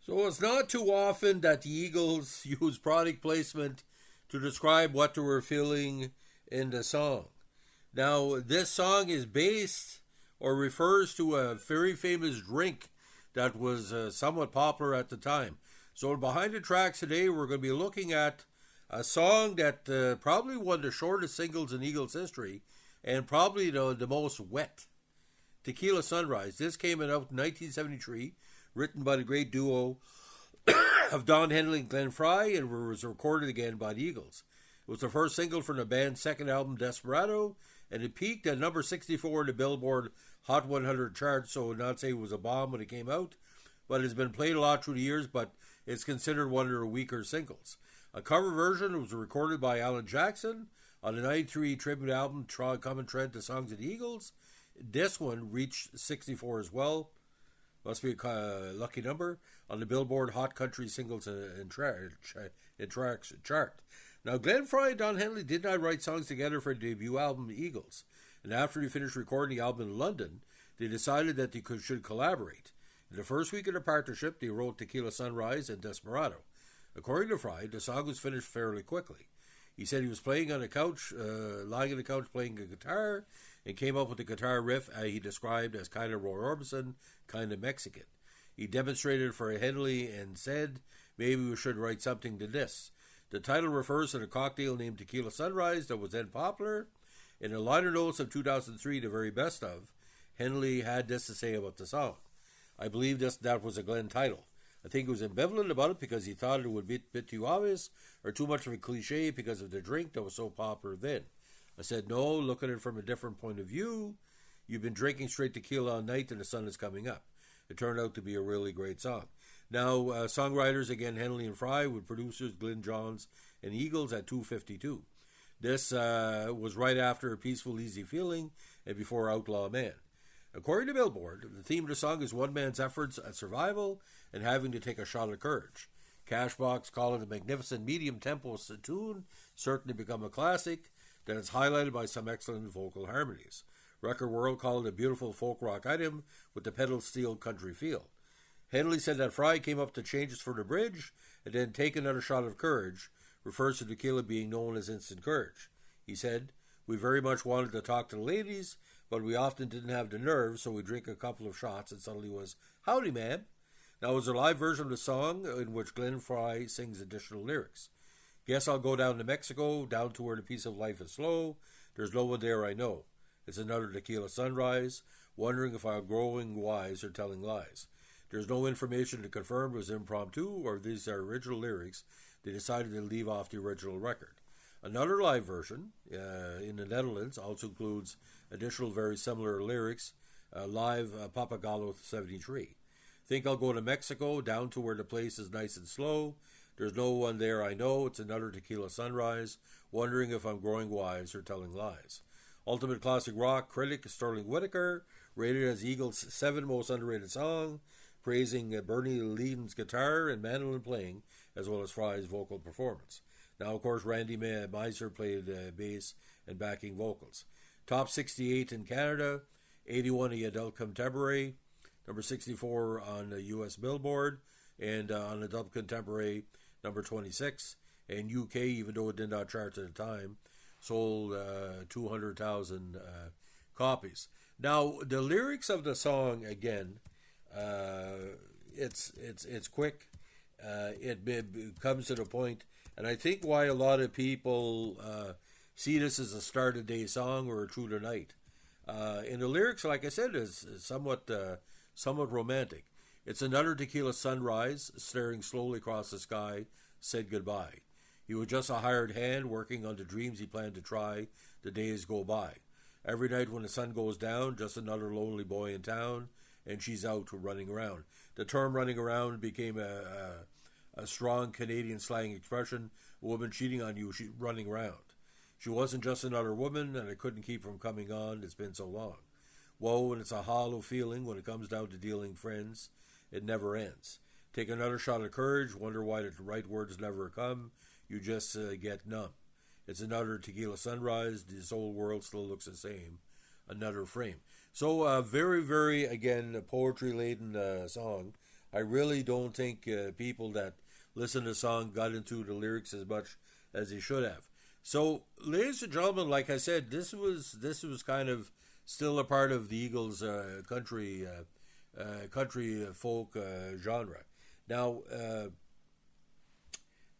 So it's not too often that the Eagles use product placement to describe what they were feeling in the song. Now, this song is based or refers to a very famous drink that was somewhat popular at the time. So, behind the tracks today, we're going to be looking at a song that probably one of the shortest singles in Eagles history and probably the most wet. Tequila Sunrise. This came out in 1973, written by the great duo of Don Henley and Glenn Fry, and was recorded again by the Eagles. It was the first single from the band's second album, Desperado, and it peaked at number 64 in the Billboard Hot 100 chart, so not say it was a bomb when it came out, but it's been played a lot through the years, but it's considered one of their weaker singles. A cover version was recorded by Alan Jackson on the 93 tribute album, Common Thread to Songs of the Eagles. This one reached 64 as well. Must be a lucky number on the Billboard Hot Country Singles and Tracks chart. Now, Glenn Fry and Don Henley did not write songs together for the debut album, Eagles. And after they finished recording the album in London, they decided that they should collaborate. In the first week of the partnership, they wrote Tequila Sunrise and Desperado. According to Fry, the song was finished fairly quickly. He said he was playing on a couch, lying on the couch playing a guitar, and came up with a guitar riff he described as kind of Roy Orbison, kind of Mexican. He demonstrated for Henley and said, maybe we should write something to this. The title refers to the cocktail named Tequila Sunrise that was then popular. In the liner notes of 2003, The Very Best Of, Henley had this to say about the song. I believe that was a Glenn title. I think he was ambivalent about it because he thought it would be a bit too obvious or too much of a cliche because of the drink that was so popular then. I said, no, look at it from a different point of view. You've been drinking straight tequila all night and the sun is coming up. It turned out to be a really great song. Now, songwriters, again, Henley and Fry, with producers Glyn Johns and Eagles at 252. This was right after A Peaceful Easy Feeling and before Outlaw Man. According to Billboard, the theme of the song is one man's efforts at survival and having to take a shot of courage. Cashbox call it a magnificent medium-tempo tune, certain to become a classic, that is highlighted by some excellent vocal harmonies. Record World called it a beautiful folk rock item with the pedal steel country feel. Henley said that Fry came up to changes for the bridge and then Take Another Shot of Courage refers to tequila being known as instant courage. He said, we very much wanted to talk to the ladies, but we often didn't have the nerve, so we drink a couple of shots and suddenly was, howdy, man. Now, it was a live version of the song in which Glenn Fry sings additional lyrics. Guess I'll go down to Mexico, down to where the peace of life is slow. There's no one there I know. It's another tequila sunrise, wondering if I'm growing wise or telling lies. There's no information to confirm it was impromptu or if these are original lyrics. They decided to leave off the original record. Another live version in the Netherlands also includes additional very similar lyrics, live Papagallo 73. Think I'll go to Mexico, down to where the place is nice and slow. There's no one there I know. It's another tequila sunrise, wondering if I'm growing wise or telling lies. Ultimate Classic Rock critic Sterling Whitaker rated it as Eagles' 7th most underrated song, praising Bernie Leadon's guitar and mandolin playing, as well as Fry's vocal performance. Now, of course, Randy Meisner played bass and backing vocals. Top 68 in Canada, 81 in the adult contemporary, number 64 on the U.S. Billboard, and on adult contemporary, number 26. And UK, even though it did not chart at the time, sold 200,000 copies. Now, the lyrics of the song, again, it's quick. It comes to the point, and I think why a lot of people see this as a start of day song or a true to night. And the lyrics, like I said, is somewhat romantic. It's another tequila sunrise, staring slowly across the sky, said goodbye. He was just a hired hand working on the dreams he planned to try. The days go by. Every night when the sun goes down, just another lonely boy in town, and she's out running around. The term running around became a strong Canadian slang expression. A woman cheating on you, she's running around. She wasn't just another woman, and I couldn't keep from coming on. It's been so long. Whoa, and it's a hollow feeling when it comes down to dealing friends. It never ends. Take another shot of courage, wonder why the right words never come. You just get numb. It's another tequila sunrise. This old world still looks the same. Another frame. So very, very, again, poetry-laden song. I really don't think people that listen to the song got into the lyrics as much as they should have. So, ladies and gentlemen, like I said, this was kind of still a part of the Eagles' country folk genre. Now,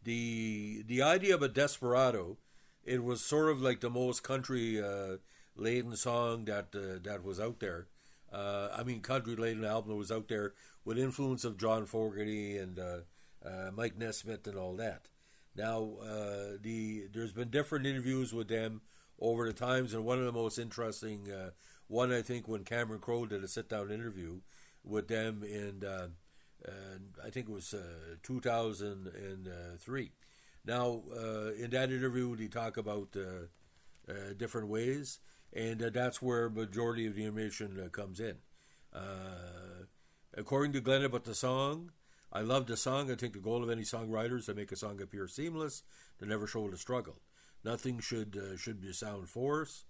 the idea of a Desperado, it was sort of like the most country laden song that was out there. I mean, country laden album that was out there with influence of John Fogerty and Mike Nesmith and all that. Now, there's been different interviews with them over the times, and one of the most interesting one, I think, when Cameron Crowe did a sit down interview with them in I think it was 2003. Now, in that interview, they talk about different ways, and that's where majority of the information comes in. According to Glenn about the song, I love the song. I think the goal of any songwriter is to make a song appear seamless, to never show the struggle. Nothing should be sound force.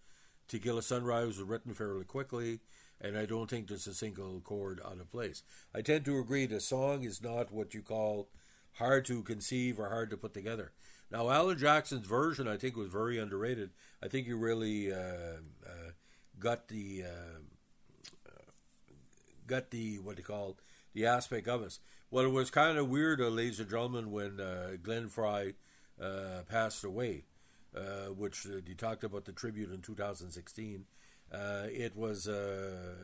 Tequila Sunrise was written fairly quickly, and I don't think there's a single chord out of place. I tend to agree the song is not what you call hard to conceive or hard to put together. Now, Alan Jackson's version, I think, was very underrated. I think he really got the what they call the aspect of us. Well, it was kind of weird, ladies and gentlemen, when Glenn Fry passed away, which he talked about the tribute in 2016. It was a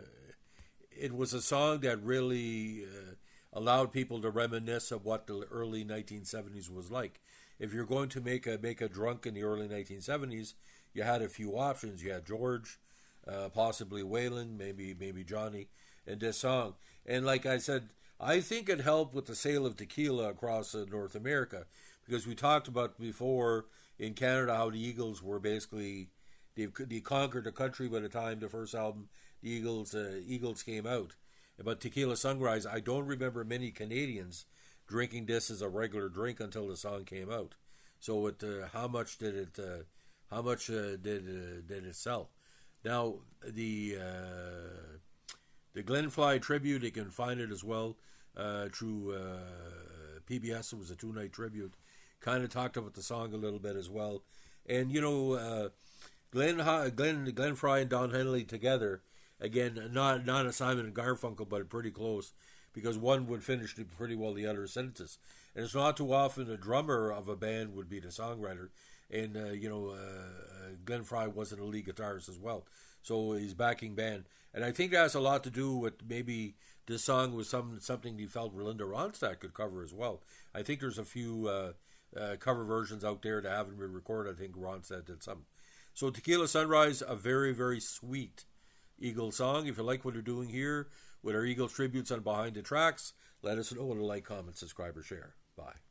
song that really allowed people to reminisce of what the early 1970s was like. If you're going to make a drunk in the early 1970s, you had a few options. You had George, possibly Waylon, maybe Johnny, and this song. And like I said, I think it helped with the sale of tequila across North America, because we talked about before in Canada how the Eagles were basically they conquered the country by the time the first album, the Eagles came out. But Tequila Sunrise, I don't remember many Canadians drinking this as a regular drink until the song came out. So how much did it sell? Now the Glenn Fry tribute, you can find it as well through PBS. It was a 2-night tribute. Kind of talked about the song a little bit as well, and Glenn Fry and Don Henley together. Again, not a Simon and Garfunkel, but pretty close, because one would finish pretty well the other sentences. And it's not too often a drummer of a band would be the songwriter. And, Glenn Fry wasn't a lead guitarist as well. So he's backing band. And I think that has a lot to do with maybe this song was something he felt Linda Ronstadt could cover as well. I think there's a few cover versions out there that haven't been recorded. I think Ronstadt did some. So Tequila Sunrise, a very, very sweet Eagles song. If you like what we're doing here with our Eagles tributes on Behind the Tracks, let us know. Like, comment, subscribe, or share. Bye.